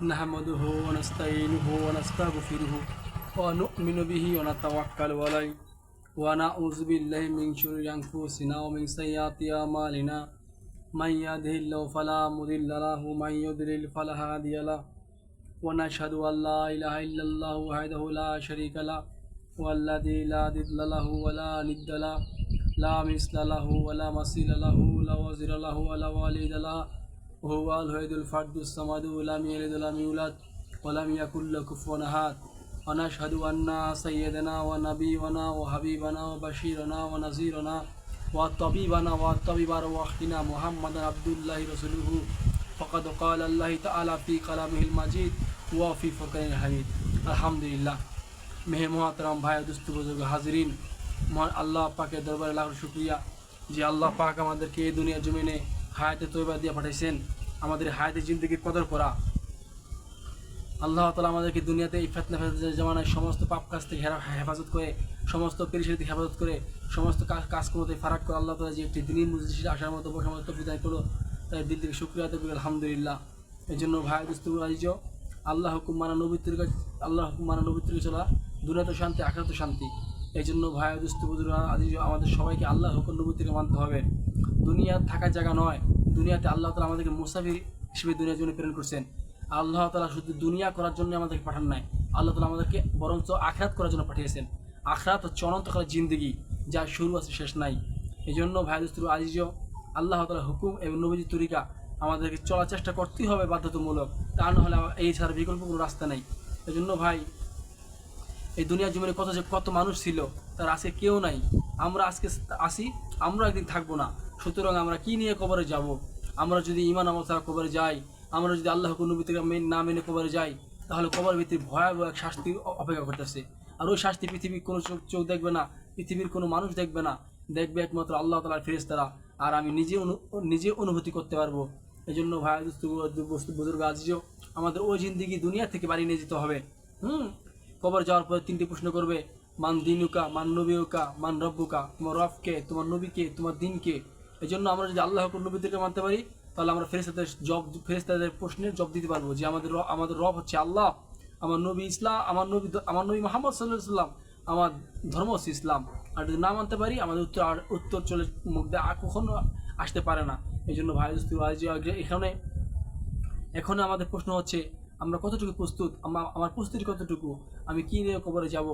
نحمده ونستعينه ونستغفره ونؤمن به ونتوكل عليه ونعوذ بالله من شرور أنفسنا ومن سيئات أعمالنا من يهده الله فلا مضل له ومن يضلل فلا هادي له ونشهد أن لا إله إلا الله وحده لا شريك له والذي لا ضد له ولا ند له لا مثل له ولا مثيل له لا وزير له ولا والد له وهو الوحيد الفرد الصمد لم يلد ولم يولد ولم يكن له كفوا أحد ونشهد أن سيدنا ونبينا وحبيبنا وبشيرنا ونذيرنا وطبيبنا وطبيب أرواحنا محمد عبد الله رسوله فقد قال الله تعالى في كلامه المجيد وفي فرقانه الحميد الحمد لله মেহে মোহতারাম ভাই দুস্থ বুজুর্গ হাজিরিন, মহান আল্লাহ পাকের দরবারে লাখ শুকরিয়া যে আল্লাহ পাক আমাদেরকে এই দুনিয়ার জমিনে হায়াতে তৈবা দিয়ে পাঠাইছেন। আমাদের হায়াতে জিন্দগির কদর করা আল্লাহ তাআলা আমাদেরকে দুনিয়াতে এই ফিতনা জামানায় সমস্ত পাপ কাজ থেকে হেফাজত করে, সমস্ত পেরেশানি থেকে হেফাজত করে, সমস্ত কাজকর্মতে ফারাক করে আল্লাহ তাআলা যে একটি দিনের মজলিসে আসার মতো সমস্ত বিদায় করলো, তাই দিল থেকে শুকরিয়া আদায় করি আলহামদুলিল্লাহ। এই জন্য ভাই দুস্থ আজিজ, আল্লাহ হুকুম মানা নবীর তরিকা চলা দুনিয়াতে শান্তি আখিরাতে শান্তি। এই জন্য ভাই দুস্থ বুজুর্গ আজিজ, আমাদের সবাইকে আল্লাহ হুকুম নবীর তরিকা মানতে হবে। দুনিয়া থাকার জায়গা নয়, দুনিয়াতে আল্লাহ তাআলা আমাদেরকে মুসাফির হিসেবে দুনিয়ার জন্য প্রেরণ করছেন। আল্লাহ তাআলা শুধু দুনিয়া করার জন্য আমাদেরকে পাঠান নাই, আল্লাহ তাআলা আমাদেরকে বরঞ্চ আখিরাত করার জন্য পাঠিয়েছেন। আখিরাত হচ্ছে অনন্তকালের জিন্দগি, যার শুরু আছে শেষ নাই। এই জন্য ভাই দুস্থ আজিজ, আল্লাহ তাআলা হুকুম এবং নবীজির তরিকা আমাদেরকে চলার চেষ্টা করতেই হবে বাধ্যতামূলক, তা না হলে এই ছাড়া বিকল্প কোনো রাস্তা নেই। এই জন্য ভাই এই দুনিয়ার জীবনে কত মানুষ ছিল, তার আজকে কেউ নাই। আমরা আজকে আসি, আমরা একদিন থাকবো না। সুতরাং আমরা কি নিয়ে কবরে যাব? আমরা যদি ঈমান আমল ছাড়া কবরে যাই, আমরা যদি আল্লাহ নবী থেকে না মেনে কবরে যাই, তাহলে কবর ভিতরে ভয়াবহ এক শাস্তি অপেক্ষা করতেছে। আর ওই শাস্তি পৃথিবীর কোনো চোখ দেখবে না, পৃথিবীর কোনো মানুষ দেখবে না, দেখবে একমাত্র আল্লাহ তাআলার ফেরেশতারা। আর আমি নিজে অনুভূতি করতে পারবো। এই জন্য ভাই বুজুর্গ আজিজ, আমাদের ওই জিন্দিগি দুনিয়া থেকে বাড়ি নিয়ে যেতে হবে। কবর যাওয়ার পরে তিনটি প্রশ্ন করবে, মান দিনুকা, মান নবীকা, মান রব্বুকা। তোমার রবকে, তোমার নবীকে, তোমার দিনকে। এই জন্য আমরা যদি আল্লাহ নবীদেরকে মানতে পারি, তাহলে আমরা ফেরেশতাদের প্রশ্নের জবাব দিতে পারবো যে আমাদের রব হচ্ছে আল্লাহ, আমার নবী ইসলাম, আমার নবী মুহাম্মদ সাল্লাল্লাহু আলাইহি ওয়াসাল্লাম, আমার ধর্ম হচ্ছে ইসলাম। আর যদি না মানতে পারি, আমাদের উত্তর চলে মুখ দিয়ে কখনো আসতে পারে না। এই জন্য ভাই এখানে আমাদের প্রশ্ন হচ্ছে, আমরা কতটুকু প্রস্তুত, আমার প্রস্তুতি কতটুকু, আমি কি নিয়ে কবরে যাব।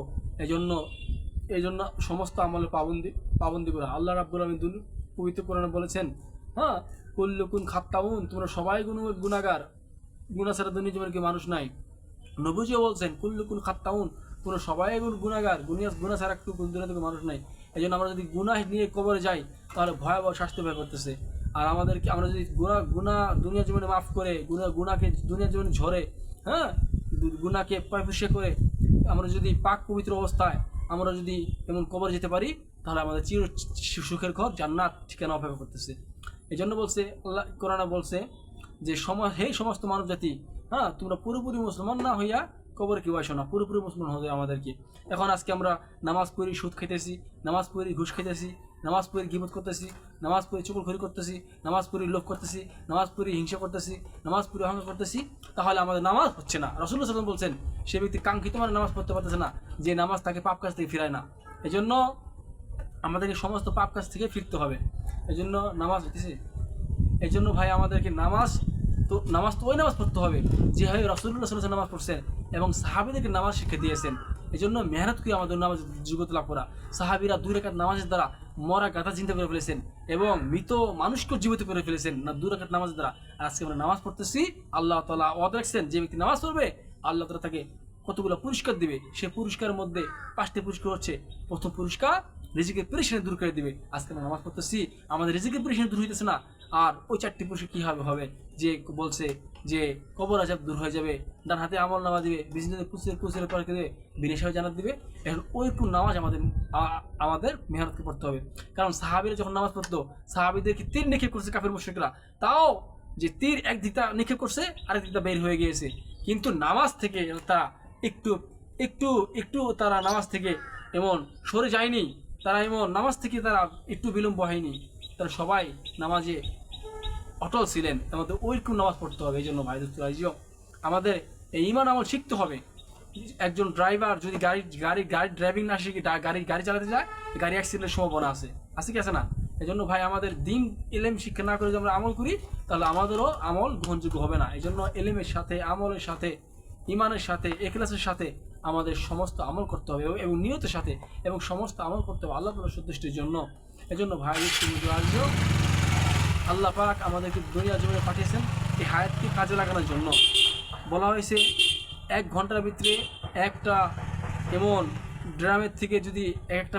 এই জন্য সমস্ত আমলে পাবন্দি করা। আল্লাহ রাব্বুল আলামিন পবিত্র কোরআনে বলেছেন, কুল্লুকুন খাত্তাউন, তোমরা সবাই গুনাহগার, গুনাহ ছাড়া দুনিয়া জীবনে কি মানুষ নাই। নবীজিও বলছেন কুল্লুকুন খাত্তাউন, তোমরা সবাই গুনাহগার, গুনাহ ছাড়া একটু দুনিয়া থেকে মানুষ নাই। এই জন্য আমরা যদি গুনাহ নিয়ে কবরে যাই, তাহলে ভয়াবহ শাস্তি ভয় করতেছে। আর আমরা যদি গুনাহ দুনিয়া জীবনে মাফ করে, গুনাহকে দুনিয়া জীবনে ঝরে, গুনাহকে পয়পুষে করে আমরা যদি পাক পবিত্র অবস্থায় আমরা যদি এমন কবর যেতে পারি, তাহলে আমাদের চির সুখের ঘর জান্নাত ঠিকানা অপেক্ষা করতেছে। এই জন্য বলছে আল্লাহ কোরআনে বলছে যে সমস্ত মানব জাতি, তোমরা পুরোপুরি মুসলমান না হইয়া কবরে কেউ আসো না, পুরোপুরি মুসলমান হবে আমাদেরকে। এখন আজকে আমরা নামাজ পড়ি সুদ খাইতেছি, নামাজ পড়ি ঘুষ খাইতেছি, নামাজ পড়ি গীবত করতেছি, নামাজ পড়ি চুগলখড়ি করতেছি, নামাজ পড়ি লোভ করতেছি, নামাজ পড়ি হিংসা করতেছি, নামাজ পড়ি অহংকার করতেছি, তাহলে আমাদের নামাজ হচ্ছে না। রাসূলুল্লাহ সাল্লাল্লাহু আলাইহি ওয়াসাল্লাম বলছেন, সে ব্যক্তি কাঙ্ক্ষিত মানে নামাজ পড়তে পারতেছে না, যে নামাজ তাকে পাপ কাজ থেকে ফিরায় না। এই জন্য আমাদেরকে সমস্ত পাপ কাজ থেকে ফিরতে হবে। এই জন্য নামাজ হইতেছে, এই জন্য ভাই আমাদেরকে নামাজ তো ওই নামাজ পড়তে হবে যেভাবে রাসূলুল্লাহ সাল্লাল্লাহু আলাইহি ওয়াসাল্লাম নামাজ পড়ছেন এবং সাহাবীদেরকে নামাজ শিক্ষা দিয়েছেন। এই জন্য মেহনত করে আমাদের নামাজ যোগ্যতা লাভ করা। সাহাবীরা 2 রাকাত নামাজের দ্বারা মরা গাথা চিন্তা করে ফেলেছেন এবং মৃত মানুষকে জীবিত করে ফেলেছেন না 2 রাকাত নামাজের দ্বারা। আর আজকে আমরা নামাজ পড়তেছি, আল্লাহ তাআলা ওয়াদা রাখছেন যে ব্যক্তি নামাজ পড়বে আল্লাহ তাআলা তাকে কতগুলো পুরস্কার দিবে। সে পুরস্কারের মধ্যে 5টি পুরস্কার হচ্ছে, প্রথম পুরস্কার রিজিকের পেরেশানি দূর করে দিবে। আজকে আমরা নামাজ পড়তেছি, আমাদের রিজিকের পেরেশানি দূর হইতেছে না। আর ওই 4টি পুরস্কার কী হবে যে বলছে যে কবর আযাব দূর হয়ে যাবে, ডান হাতে আমল নামা দিবে, বিজনেসে কুসের পর দেবে, বিনা হিসাবে জানাত দিবে। এখন ওইরকম নামাজ আমাদের মেহনতকে পড়তে হবে। কারণ সাহাবীরা যখন নামাজ পড়তো, সাহাবীদেরকে তীর নিক্ষেপ করছে কাফের মুশরিকরা, তাও যে তীর এক দিকটা নিক্ষেপ করছে আরেক দিকটা বের হয়ে গিয়েছে, কিন্তু নামাজ থেকে তারা একটু তারা নামাজ থেকে এমন সরে যায়নি, তারা এমন নামাজ থেকে তারা একটু বিলম্ব হয়নি, তারা সবাই নামাজে অটল ছিলেন। আমাদের ওইরকম নামাজ পড়তে হবে। এই জন্য ভাই দোস্ত আমাদের এই ঈমান আমল শিখতে হবে। একজন ড্রাইভার যদি গাড়ি ড্রাইভিং না শিখে গাড়ি চালাতে যায়, গাড়ি অ্যাক্সিডেন্টের সম্ভাবনা আছে কি আছে না? এই জন্য ভাই আমাদের দিন এলেম শিক্ষা না করে যদি আমরা আমল করি, তাহলে আমাদেরও আমল গ্রহণযোগ্য হবে না। এই জন্য এলেমের সাথে, আমলের সাথে, ইমানের সাথে, ইখলাসের সাথে আমাদের সমস্ত আমল করতে হবে এবং নিয়তের সাথে, এবং সমস্ত আমল করতে হবে আল্লাহ তাআলার সন্তুষ্টির জন্য। এজন্য ভাই আসবেও আল্লাহ পাক আমাদেরকে দুনিয়া জীবনে পাঠিয়েছেন এই হায়াতকে কাজে লাগানোর জন্য। বলা হয়েছে 1 ঘন্টার ভিতরে একটা এমন ড্রামের থেকে যদি একটা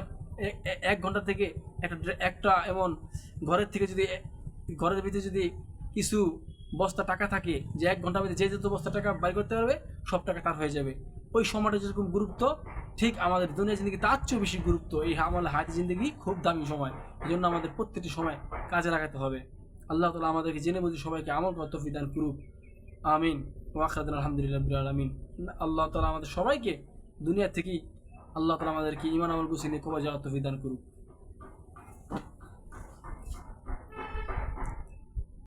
1 ঘন্টা থেকে একটা এমন ঘরের থেকে যদি ঘরের ভিতরে যদি কিছু বস্তা টাকা থাকে, যে 1 ঘন্টার ভিতরে যে যত বস্তা টাকা বাইর করতে পারবে সব টাকা তার হয়ে যাবে। ওই সময়টা যেরকম গুরুত্ব, ঠিক আমাদের দুনিয়া জিন্দগি তার চেয়েও বেশি গুরুত্ব। এই আমাদের হায়াতি জিন্দগি খুব দামি সময়, এই জন্য আমাদের প্রত্যেকটি সময় কাজে লাগাতে হবে। আল্লাহ তাআলা আমাদেরকে জেনে বুঝে সবাইকে আমল করার তৌফিক দান করুক। আমিন ওয়া আখিরাতুন আলহামদুলিল্লাহি রাব্বিল আলামিন। আল্লাহ তাআলা আমাদের সবাইকে দুনিয়া থেকেই আল্লাহ তাআলা আমাদেরকে ঈমান আমল গুছিয়ে নিয়ে কবর যাওয়ার তৌফিক দান করুক।